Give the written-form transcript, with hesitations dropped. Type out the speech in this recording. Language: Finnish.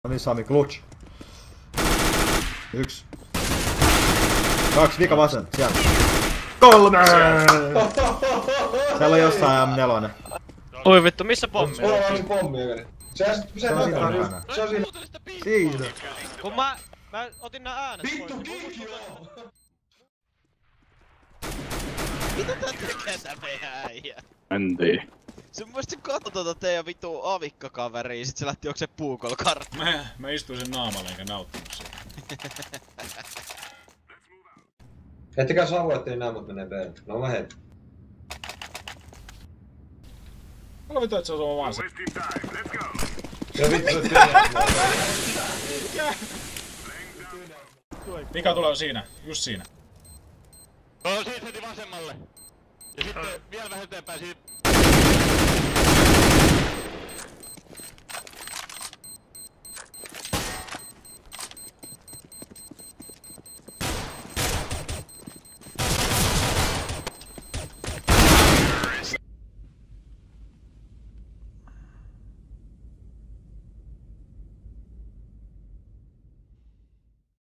No niin Sami, clutch. 1. 2, vika vasen, siellä. 3! Siellä on jossain M4. Oi vittu, missä pommi? Mulla on se pommi, Jyri. Se on takana. Se on siinä. Siinä. Kun mä otin nää äänet pois. Vittu kinkio! Mitä tää tekee tää meidän äijä? En tiedä. Se muisti katso tota teidän vittu avikkakaveria, sit se lähti juokse puukolla karttaan. Mä istuin sen naamalle enkä nauttinut siitä. Ettekä savu, ettei nää mut menee perään. No mä heitän. Mulla vittu, et se on vaan se. Ja vittu se tyhjää. Vika tulee siinä, just siinä. No siitä heti vasemmalle. Ja sitten vielä vähän eteenpäin siitä.